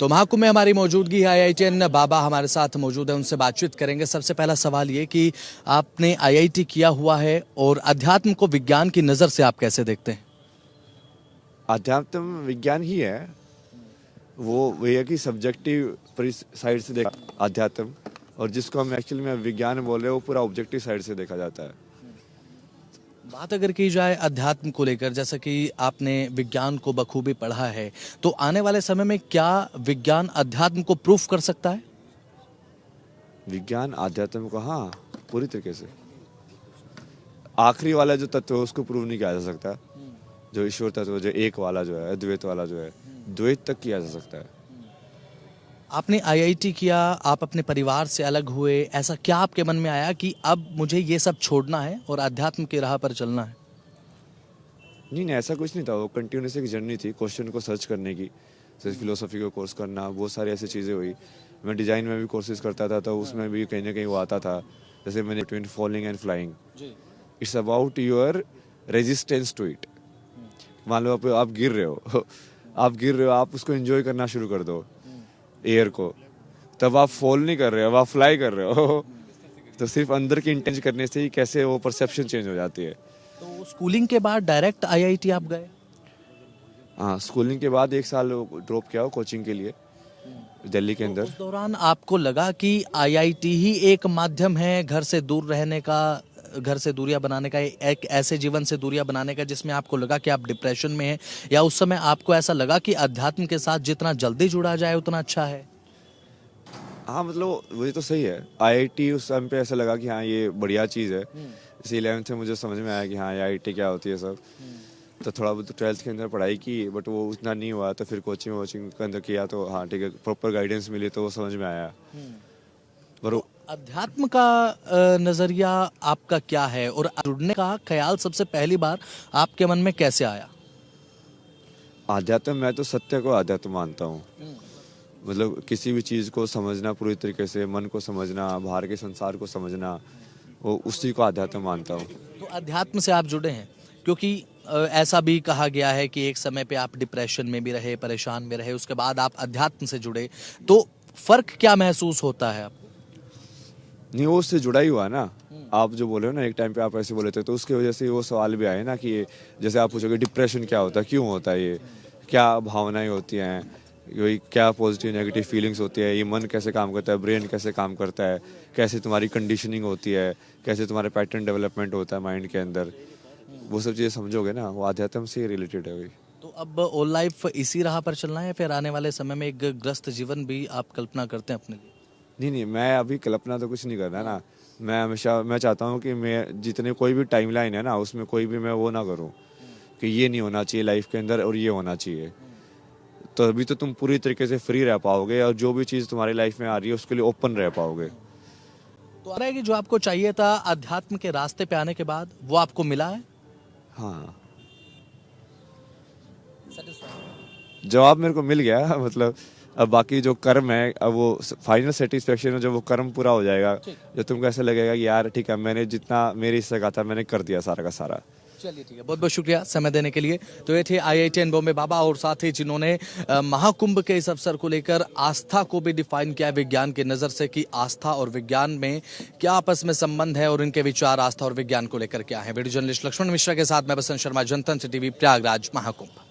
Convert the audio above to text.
तो महाकुंभ में हमारी मौजूदगी है, आईआईटीएन बाबा हमारे साथ मौजूद है, उनसे बातचीत करेंगे। सबसे पहला सवाल ये कि आपने आईआईटी किया हुआ है और अध्यात्म को विज्ञान की नज़र से आप कैसे देखते हैं? अध्यात्म विज्ञान ही है। वो है कि सब्जेक्टिव साइड से देखा अध्यात्म, और जिसको हम एक्चुअली में विज्ञान बोल रहे हैं वो पूरा ऑब्जेक्टिव साइड से देखा जाता है। बात अगर की जाए अध्यात्म को लेकर, जैसा कि आपने विज्ञान को बखूबी पढ़ा है, तो आने वाले समय में क्या विज्ञान अध्यात्म को प्रूफ कर सकता है? विज्ञान अध्यात्म को, हाँ, पूरी तरीके से। आखिरी वाला जो तत्व है उसको प्रूव नहीं किया जा सकता। जो ईश्वर तत्व, जो एक वाला जो है, द्वैत वाला जो है, द्वैत तक किया जा सकता है। आपने आईआईटी किया, आप अपने परिवार से अलग हुए, ऐसा क्या आपके मन में आया कि अब मुझे ये सब छोड़ना है और अध्यात्म की राह पर चलना है? नहीं, ऐसा कुछ नहीं था। वो कंटिन्यूस एक जर्नी थी क्वेश्चन को सर्च करने की, जैसे फिलोसफी का कोर्स करना, बहुत सारी ऐसी चीज़ें हुई। मैं डिज़ाइन में भी कोर्सेज करता था, तो उसमें भी कहीं ना कहीं वो आता था। जैसे मैंने between falling and flying, it's about your resistance to it. मान लो आप गिर रहे हो आप गिर रहे हो, आप उसको एंजॉय करना शुरू कर दो एयर को, तब आप फॉल नहीं कर रहे हो, आप फ्लाई कर रहे हो तो सिर्फ अंदर की इंटेंस करने से ही कैसे वो परसेप्शन चेंज हो जाती है। तो स्कूलिंग के बाद डायरेक्ट आईआईटी आप गए? हाँ, स्कूलिंग के बाद 1 साल ड्रॉप किया कोचिंग के लिए दिल्ली के अंदर। उस दौरान आपको लगा कि आईआईटी ही एक माध्यम है घर से दूर रहने का, घर से दूरियां बनाने का, एक ऐसे जीवन से दूरियां बनाने का जिसमें आपको लगा कि आप डिप्रेशन में हैं, या उस समय आपको ऐसा लगा कि अध्यात्म के साथ जितना जल्दी जुड़ा जाए उतना अच्छा है? हाँ, मतलब वही तो सही है। आईआईटी उस टाइम पे ऐसा लगा कि हाँ ये बढ़िया चीज़ है। जैसे 11th में मुझे समझ में आया कि हाँ आईआईटी क्या होती है सब। तो थोड़ा बहुत 12th के अंदर पढ़ाई की, बट वो उतना नहीं हुआ। तो फिर कोचिंग के अंदर किया, तो हाँ ठीक है, प्रॉपर गाइडेंस मिली तो वो समझ में आया। पर तो अध्यात्म का नजरिया आपका क्या है और जुड़ने का ख्याल सबसे पहली बार आपके मन में कैसे आया? आध्यात्म, मैं तो सत्य को आध्यात्म मानता हूँ। मतलब किसी भी चीज़ को समझना पूरी तरीके से, मन को समझना, बाहर के संसार को समझना, वो उसी को आध्यात्म मानता हूँ। तो अध्यात्म से आप जुड़े हैं क्योंकि ऐसा भी कहा गया है कि एक समय पे आप डिप्रेशन में भी रहे, परेशान में रहे, उसके बाद आप अध्यात्म से जुड़े, तो फर्क क्या महसूस होता है आपको? नहीं, वो उससे जुड़ा ही हुआ ना। आप जो बोले हो ना, एक टाइम पे आप ऐसे बोले थे, तो उसकी वजह से वो सवाल भी आए ना कि जैसे आप पूछोगे डिप्रेशन क्या होता है, क्यों होता है, ये क्या भावनाएं होती हैं, वही क्या पॉजिटिव नेगेटिव फीलिंग्स होती है, ये मन कैसे काम करता है, ब्रेन कैसे काम करता है, कैसे तुम्हारी कंडीशनिंग होती है, कैसे तुम्हारे पैटर्न डेवलपमेंट होता है माइंड के अंदर, वो सब चीज़ें समझोगे ना, वो आध्यात्म से रिलेटेड है। वही तो अब ऑल लाइफ इसी राह पर चलना है, फिर आने वाले समय में एक ग्रस्त जीवन भी आप कल्पना करते हैं अपने लिए? नहीं, मैं अभी कल्पना तो कुछ नहीं करना ना। मैं चाहता हूँ कि मैं जितने कोई भी टाइमलाइन है ना, उसमें कोई भी मैं वो ना करूँ कि ये नहीं होना चाहिए लाइफ के अंदर और ये होना चाहिए। तो अभी तो तुम पूरी तरीके से फ्री रह पाओगे, और जो भी चीज़ तुम्हारी लाइफ में आ रही है उसके लिए ओपन रह पाओगे। तो आ रहा है कि जो आपको चाहिए था अध्यात्म के रास्ते पे आने के बाद, वो आपको मिला है? हाँ, जवाब मेरे को मिल गया मतलब अब बाकी जो कर्म है, अब वो फाइनल सेटिस्फेक्शन है जब वो कर्म पूरा हो जाएगा, जो तुमको ऐसा लगेगा कि यार ठीक है, मैंने जितना मेरी हिस्से का था मैंने कर दिया सारा का सारा। चलिए ठीक है, बहुत बहुत शुक्रिया समय देने के लिए। तो ये थे आईआईटीएन बॉम्बे बाबा, और साथ ही जिन्होंने महाकुंभ के इस अवसर को लेकर आस्था को भी डिफाइन किया विज्ञान की नज़र से कि आस्था और विज्ञान में क्या आपस में संबंध है और इनके विचार आस्था और विज्ञान को लेकर क्या है। वीडियो जर्नलिस्ट लक्ष्मण मिश्रा के साथ मैं बसंत शर्मा, जनतंत्र टीवी, प्रयागराज, महाकुंभ।